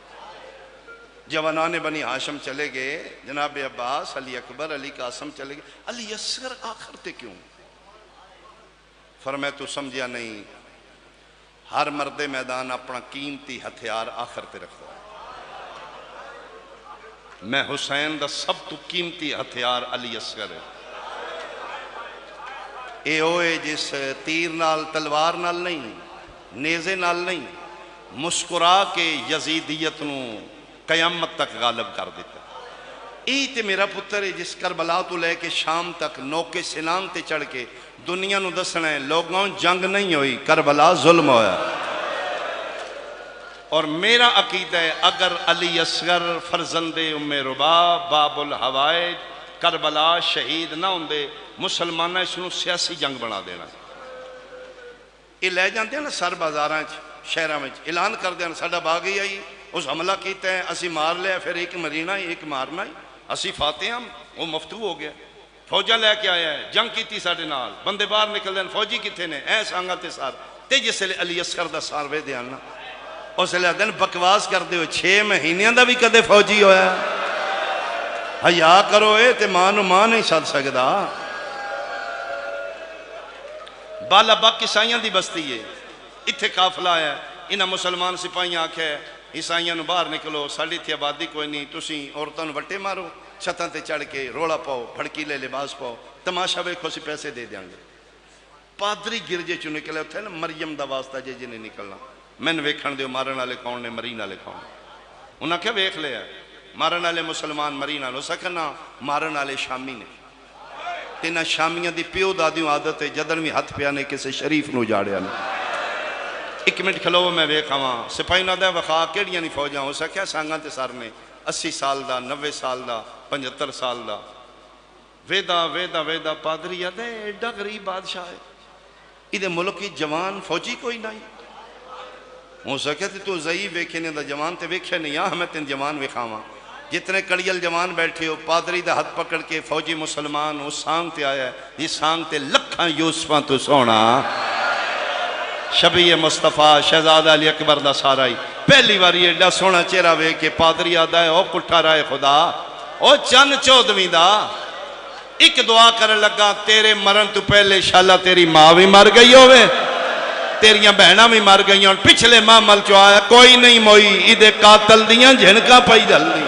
جوانان بنی ہاشم چلے گئے جناب عباس علی اکبر علی قاسم چلے گئے علی اصغر آخر تے کیوں فرمائے تو سمجھیا نہیں ہر مرد میدان اپنا قیمتی ہتھیار آخر تے رکھتا ہے میں حسین دا سب تو قیمتی ہتھیار علی اصغر ہے اے ہوئے جس تیر نال تلوار نال نہیں نیزے نال نہیں مسکرا کے یزیدیت نو قیامت تک غالب کر دیتا ای تے میرا پتر ہے جس کربلا تو لے کے شام تک نوکے سنان تے چڑھ کے دنیا نو دسنا ہے لوگوں جنگ نہیں ہوئی کربلا ظلم ہویا اور میرا عقیدہ ہے اگر علی اصغر فرزند ام ربا باب الحوائج کربلا شہید نہ ہوندے مسلمانہ اس نو سیاسی جنگ بنا دینا یہ لے جانتے ہیں نا سر بازاراں شہراں میں اعلان کر دینا ساڈا باغی آئی اس حملہ کیتا ہے اسی مار لیا پھر ایک مرینا ہی ایک مارنا ہی اسی فاتح ہم وہ مفتو ہو گیا فوجہ لے کے آیا ہے جنگ کیتی ساڑھے نال بندے باہر نکل دیں فوجی کتھے نے اے سانگا تے سار تے جس لئے علی اصغر دا ساروے دے آنا اس لئے دن بکواس کر دے ہوئے 6 مہینیاں دا بھی کدے فوجی ہویا حیا کرو اے تے مانو ماں نہیں ساتھ سکدا بالا باق عیسائیاں دی بستی ہے اتھے قافلہ ہے انہاں مسلمان سپاہیاں آکھے عیسائیاں نو باہر نکلو ساڑی تھی آبادی کوئی نہیں تسی عورتوں وٹے مارو چھتاں تے چڑھ کے روڑا پاؤ بھڑکیلے لباس پاؤ تماشا ویکھو سی پیسے دے دیاں گے پادری گرجے چو نکلے ہوتے ہیں نا مریم دا واسطہ جے جنہیں نکلنا میں نے ویکھن دیو مارن والے کون نے مرین والے کون انہاں کیا ویکھ لیا مارن والے مسلمان مرین والے سکنا مارن والے شامی نے تینا شامیاں دی پیو دادیوں عادت ہے جدن بھی ہاتھ پیانے کسے شریف نو جاڑیا نے 1 منٹ کھلو میں ویکھا ہاں سپاہی نہ دے وخا کیڑیاں نہیں فوجاں ہو سکیا سانگاں تے سر نے 80 سال دا 90 سال دا 75 سال دا ویدہ ویدہ ویدہ پادری یاد ہے ایڈا غریب بادشاہ ہے ادھے ملک کی جوان فوجی کوئی نہیں ہو سکیا تے تو ضعیف ویکھنے دا جوان تے ویکھے نہیں ہمیں تین جوان ویکھاواں جتنے کڑیل جوان بیٹھے ہو پادری دا ہاتھ پکڑ کے فوجی مسلمان اس سانگ تے آیا ہے یہ سانگ تے لکھاں یوسفاں تو سونا شبیہ مصطفیٰ شہزادہ علی اکبر دا سارا ہی پہلی بار یہ ایڈا سونا چہرہ وے کہ پادری آدھا ہے او کٹھا رائے خدا او چند چودویں دا ایک دعا کر لگا تیرے مرن تو پہلے شاءاللہ تیری ماں بھی مر گئی ہوئے تیریاں بہنہ بھی مر گئی اور پچھلے ماں مل چو آیا کوئی نہیں موئی ادھے قاتل دیاں جھنکا پائی جل دی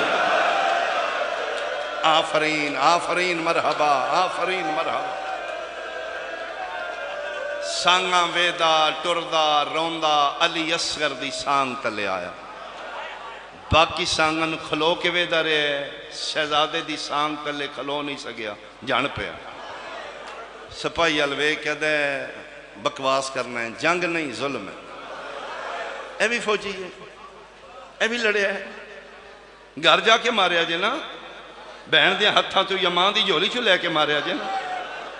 آفرین آفرین مرحبا آفرین مرحبا سانگاں ویدا ٹردا روندا علی اصغر دی سانگ تلے آیا باقی سانگن کھلو کے ویدا رہے شہزادے دی سانگ تلے کھلو نہیں سکیا جان پہ سپاہی الوے کہہ دے بکواس کرنا ہے جنگ نہیں ظلم ہے اے بھی فوجی ہے اے بھی لڑے ہے گھر جا کے ماریا جے نا بہن دیا ہتھاں تو یا ماں دی جھولی چو لے کے ماریا جے نا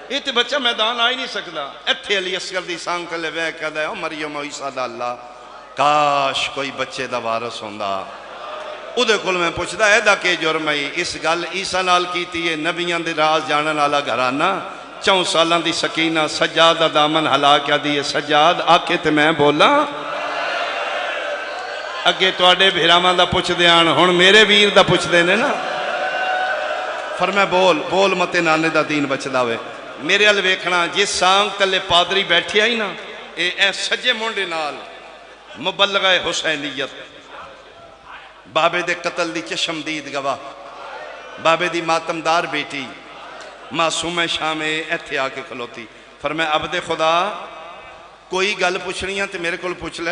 یہ تے بچہ میدان آئی نہیں سکتا ایتھے علی اصغر دی سانگ تلے وے کہہ دے او مریم و عیسیٰ دا اللہ کاش کوئی بچے دا وارث ہوندا اودے کل میں پوچھدا اے دا کہ جرم ہے اس گل عیسیٰ نال کیتی ہے نبیاں دے راز جانن والا گھرانہ 4 سالاں دی سکینہ سجاد دا دامن ہلا کیا دیئے سجاد آکے تے میں بولا اگے توڑے بھیرامان دا پوچھ دیان ہون میرے ویر دا پوچھ دینے نا فرمائے بول متے نانے دا دین بچ داوے میرے الویکھنا جس سانگ تلے پادری بیٹھی آئی نا اے سجے مونڈے نال مبلغہ حسینیت بابے دے قتل دی چشم دید گواہ بابے دی ماتمدار بیٹی معصوم شام ایتھے آکے کھلوتی فرمائے عبد خدا کوئی گل پوچھنی ہے تے میرے کول پوچھ لے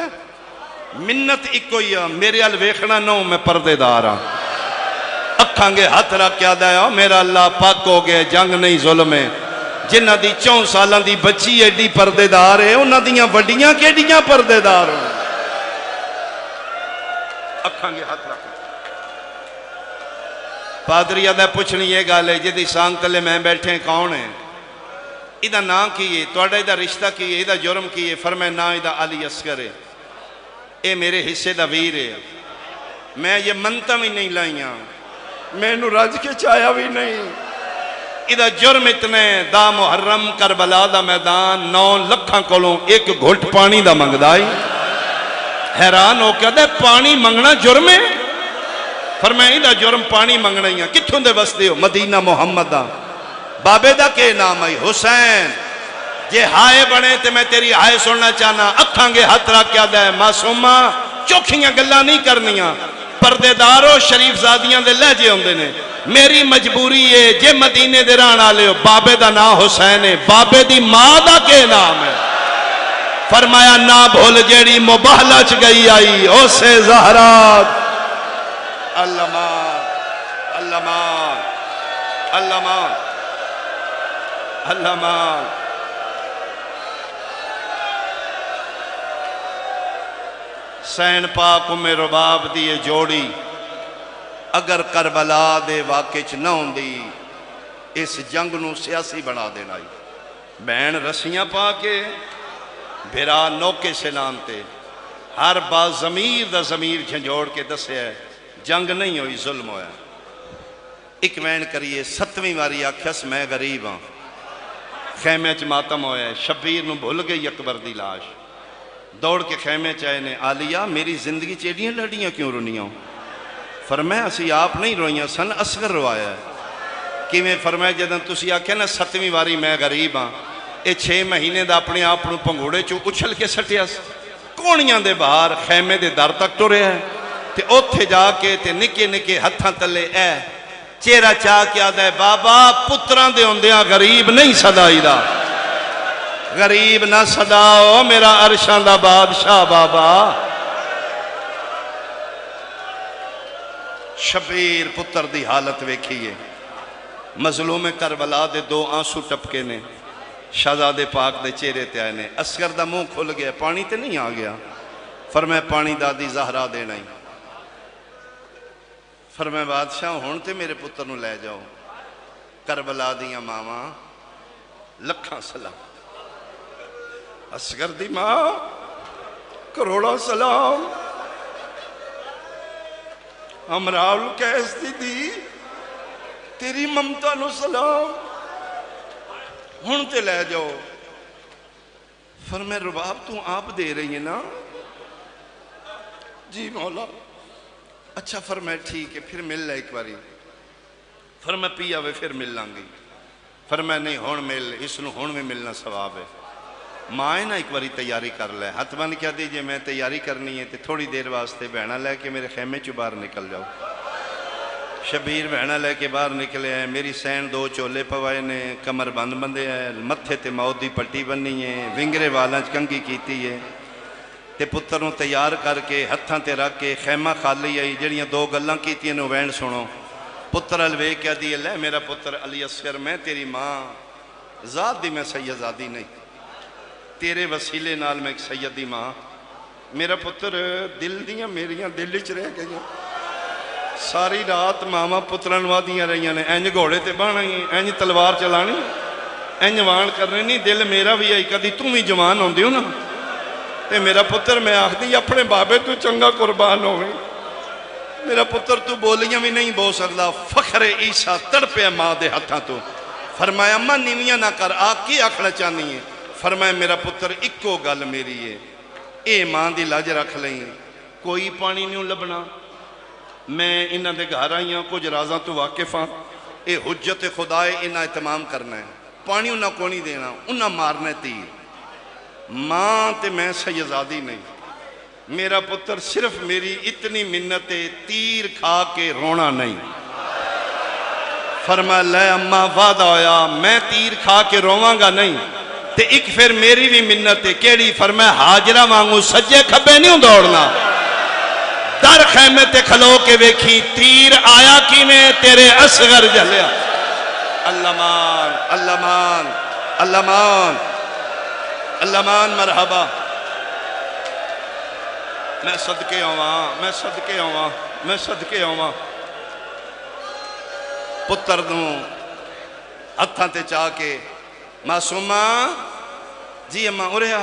منت ایک کوئی ہے میرے الویکھنا نو میں پردے دار ہاں اکھانگے ہاتھ رکھ کیا دیا میرا اللہ پاک ہو گئے جنگ نہیں ظلم ہے جنہ دی 4 سالاں دی بچی ایڈی پردے دار ہے انہ دیاں وڈیاں کیڈیاں پردے دار ہوں اکھانگے ہاتھ رکھ پادری آدھا پوچھنی یہ گال ہے جدی سانگ تلے میں بیٹھے ہیں کون ہیں ادھا نا کیے توڑا ادھا رشتہ کیے ادھا جرم کیے فرمائے نا ادھا علی اصغر ہے اے میرے حصے دا ویر ہے میں یہ منتا بھی نہیں لائیاں میں نو رج کے چایا بھی نہیں ادھا جرم اتنے دا محرم کربلا دا میدان 9 لکھاں کولوں ایک گھٹ پانی دا منگدائی حیران ہو کیا دے پانی منگنا جرم ہے فرمائے دا جرم پانی منگنا ہی ہیں کتھوں دے بستے ہو مدینہ محمد دا بابے دا کے نام ہے حسین جے ہائے بنے تے میں تیری ہائے سننا چاہنا اکھانگے ہاتھ رکھ کیا دے معصومہ چوکھیاں گلہ نہیں کرنیاں پردے دارو شریف زادیاں دے لہجے ہوندے نے میری مجبوری ہے جے مدینے دے ران آلے ہو بابے دا نام حسین ہے بابے دی ماں دا کے نام ہے فرمایا نا بھول جیڑی مباہلہ چ گئی آئی او سے زہرات اللہ مان اللہ مان اللہ مان اللہ مان سین پاک میں رباب دیئے جوڑی اگر کربلا دے واقع چ نہ ہوندی اس جنگ نو سیاسی بنا دینا بین رسیاں پا کے بھیرا نوکے سے لانتے ہر با ضمیر دا ضمیر جھنجوڑ کے دسے ہے جنگ نہیں ہوئی ظلم ہویا ایک وین کریے 7ویں واری آکھیس میں غریب ہاں خیمے چ ماتم ہویا ہے شبیر نو بھول گئی اکبر دی لاش دوڑ کے خیمے چاہے نے آلیا میری زندگی چیڑیاں لڑیاں کیوں رونیاں فرمایا اسی آپ نہیں روئیاں سن اصغر روایا ہے کہ میں فرمایا جدن تسی آکھے نا 7ویں واری میں غریب ہاں اے 6 مہینے دا اپنے آپ نو پنگوڑے چو اچھل کے سٹیا کونیاں دے باہر خیمے دے در تک ٹو رہے ہیں تے اوتھے جا کے تے نکے نکے ہتھاں تلے اے چہرہ چاہ کیا دے بابا پتران دے ہوندیاں غریب نہیں صدائی دا غریب نہ صداؤ میرا عرشان دا بادشاہ بابا شبیر پتر دی حالت ویکھئیے مظلوم کربلا دے 2 آنسو ٹپکے نے شہزادے پاک دے چہرے تے آئے نے اصغر دا منہ کھل گیا پانی تے نہیں آ گیا فرمائے پانی دادی زہرا دینا ہی فرمائے بادشاہ ہون تے میرے پتر نو لے جاؤ کربلا دیاں ماما لکھاں سلام اصغر دی ماں کروڑا سلام امراؤ کیس دی تیری ممتا نو سلام ہون تے لے جاؤ فرمائے رباب تو آپ دے رہی ہے نا جی مولا اچھا فرمائے ٹھیک ہے پھر مل لے ایک باری فرمائے پیا وے پھر مل لانگی فرمائے نہیں ہون مل اس نو ہون میں ملنا ثواب ہے مائیں نا ایک باری تیاری کر لے ہاتھ بند کیا دیجئے میں تیاری کرنی ہے تے تھوڑی دیر واسطے بہنا لے کہ میرے خیمے چو باہر نکل جاؤ شبیر بہنا لے کے باہر نکلے ہیں، میری سین 2 چولے پوائے نے، کمر بند بندے ہیں، متھے تے موت دی پٹی بننی ہے، ونگرے والاں چ کنگھی کیتی ہے تے پتر نو تیار کر کے ہتھاں تے رکھ کے خیمہ خالی آئی جڑیاں 2 گلاں کیتیاں نے وین سنو۔ پتر الوے کیا دی لے میرا پتر علی اصغر، میں تیری ماں ذات دی میں سیدزادی نہیں، تیرے وسیلے نال میں ایک سیدی ماں، میرا پتر دل دیاں میریاں دل وچ رہ گئیاں، ساری رات ماما پتران وادیاں رہیاں نے، اینج گھوڑے تے بہنی، اینج تلوار چلانی، اینج وان کرنے نہیں، دل میرا بھی آئی کدی تم ہی جوان ہوندی ہو نا تے میرا پتر میں آخدی اپنے بابے تو چنگا قربان ہوئے، میرا پتر تو بولیاں بھی نہیں بول سکتا، فخر عیسیٰ تڑپے ماں دے ہتھاں تو، فرمایا اماں نیویاں نہ کر، کی آکھنا چاہنی ہے؟ فرمایا میرا پتر اکو گل میری ہے، اے ماں دی لاج رکھ لیں، کوئی پانی نہیں لبنا، میں انہاں دے گھر آئیاں کچھ رازاں تو واقف ہاں، اے حجت خدا ہے، انہاں اہتمام کرنا ہے، پانی انہاں کو نہیں دینا، انہاں مارنا تیر، ماں تے میں سیدزادی نہیں، میرا پتر صرف میری اتنی منت تیر کھا کے رونا نہیں، فرمایا لے اماں وعدہ ہویا میں تیر کھا کے رواں گا نہیں، تے ایک پھر میری بھی منت ہے کیڑی؟ فرمایا حاجرہ وانگو سجے کھبے نہیں دوڑنا، در خیمے تے کھلو کے ویکھی تیر آیا کی میں تیرے اصغر جلیا، اللہ مان اللہ مان اللہ مان اللہ مان مرحبا، میں صدقے ہواں میں صدقے ہواں میں صدقے ہواں، پتر دوں ہتھاں تے چاہ کے معصومہ جی اماں اوریا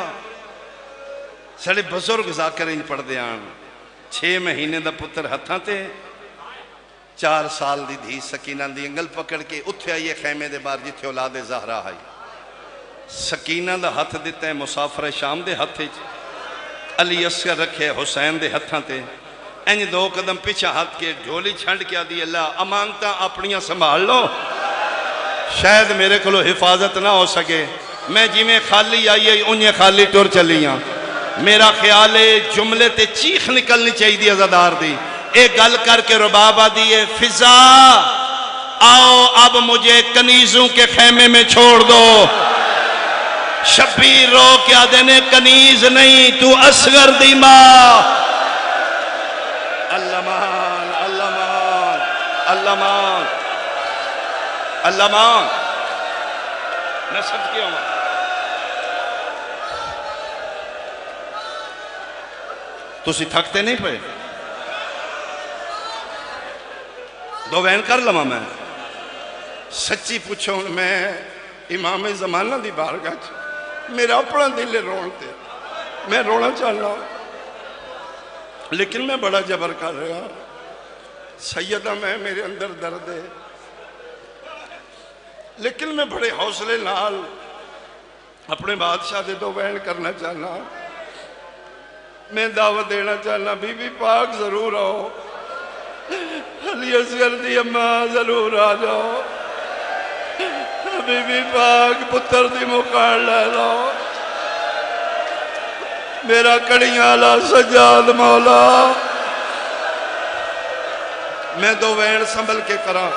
سڑے بزرگ ذاکر انج پڑھ دیاں 6 مہینے دا پتر ہتھاں تے 4 سال دی دھی سکینہ دی انگل پکڑ کے اتھے آئیے خیمے دے بار جتھے اولاد زہرہ آئی، سکینہ دا ہتھ دیتا ہے مسافر شام دے ہتھے علی اصغر رکھے حسین دے ہتھاں تے، اینج 2 قدم پیچھا ہاتھ کے ڈھولی چھنڈ کیا دی اللہ امانتاں اپنیاں سنبھال لو، شاید میرے کلو حفاظت نہ ہو سکے، میں جی میں خالی آئی انہیں خالی ٹور چلیاں، میرا خیال ہے جملے تے چیخ نکلنی چاہیے دی عزادار دی، ایک گل کر کے ربابہ دیئے فضا آؤ اب مجھے کنیزوں کے خیمے میں چھوڑ دو، شبیر رو کیا دینے کنیز نہیں تو اصغر دی ماں، اللہ مان اللہ مان اللہ مان اللہ مان، میں صدقے ہوں تسی تھکتے نہیں پہ 2 وین کر لما میں سچی پوچھوں میں امام زمانہ دی بارگاہ میرا اپنا دل رون تے میں رونا چاہنا لیکن میں بڑا جبر کر رہا سیدہ میں میرے اندر درد ہے لیکن میں بڑے حوصلے نال اپنے بادشاہ دے 2 وین کرنا چاہنا، میں دعوت دینا چاہنا بی بی پاک ضرور آؤ، علی اصغر دی اماں ضرور آ جاؤ، بی بی پاک پتر دی مقار لے لو، میرا کڑیاں علا سجاد مولا، میں 2 وین سنبھل کے کرا،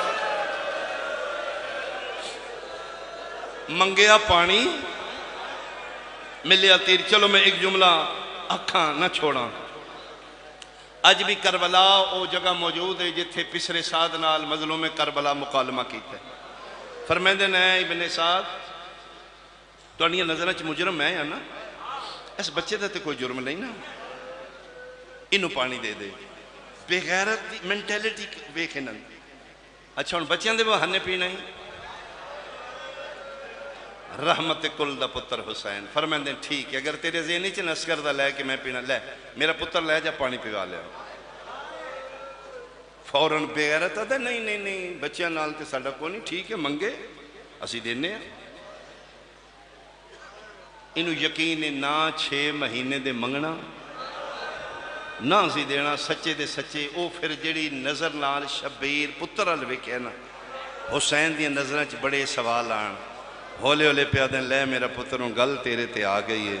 منگیا پانی ملیا تیر، چلو میں ایک جملہ اکھاں نہ چھوڑا، اج بھی کربلا او جگہ موجود ہے جتھے پسرے سعد نال مظلوم کربلا مکالمہ کیتا ہے، فرمیندے نے ابن سعد تُوڑیاں نظریں چ مجرم میں ہے نا، اس بچے دا تے کوئی جرم نہیں نا، انہوں پانی دے دے، بے غیرت دی منٹیلیٹی ویکھے نن، اچھا ان بچیاں دے وہ ہنے پینا ہی، رحمت کل دا پتر حسین، فرمیندے ٹھیک ہے اگر تیرے ذہنی چ اصغر دا لے کہ میں پینا لے، میرا پتر لے جا پانی پیوا لیا، فوراں بے غیرت آدھا نہیں نہیں نہیں بچیاں نال تے ساڈا کو نہیں، ٹھیک ہے منگے اسی دینے ہیں، انہوں یقین نہ 6 مہینے دے منگنا نہ اسی دینا، سچے دے سچے، او پھر جڑی نظر نال شبیر پتر الوکھے نا حسین دی نظریں چ بڑے سوال آن، ہولے ہولے پیا دیں لے میرا پتروں گل تیرے تے آ گئی ہے،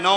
9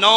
9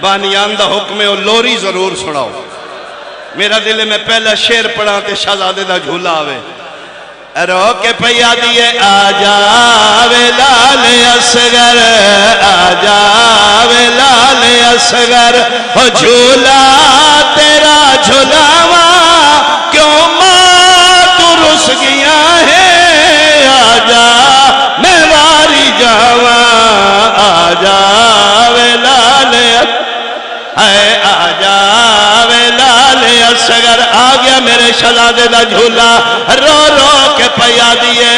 بانیان دا حکم ہے لوری ضرور سناؤ میرا دل میں پہلا شیر پڑھا تے شہزادے دا جھولا آوے رو کے پیا دیے آجا وے لال اصغر آجا وے لال اصغر ہو جھولا تیرا جھولاوا کیوں ماں تو رس گیا ہے آجا میں واری جاوا آجا وے لال اے آجا وے لال اصغر آ گیا میرے شہزادے دا جھولا رو رو کے پیا دیے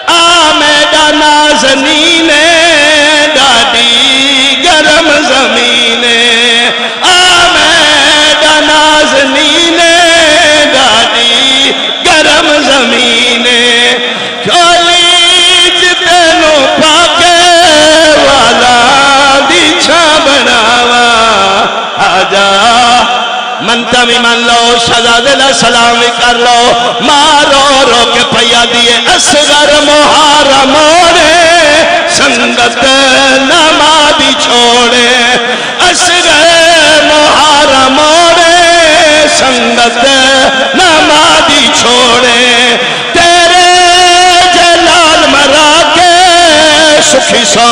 آ میڈا نازنین ڈاڈی گرم زمین آ میڈا نازنین ڈاڈی گرم زمین چولی جتنو پاکے والا دیچھا بناوا آجا منتا بھی من لو شہزادے لا سلام بھی کر لو مارو رو کے پیا دیے اصغر محرم موڑے سنگت نمازی چھوڑے اصغر محرم موڑے سنگت نمازی چھوڑے تیرے جلال مرا کے سکھی سو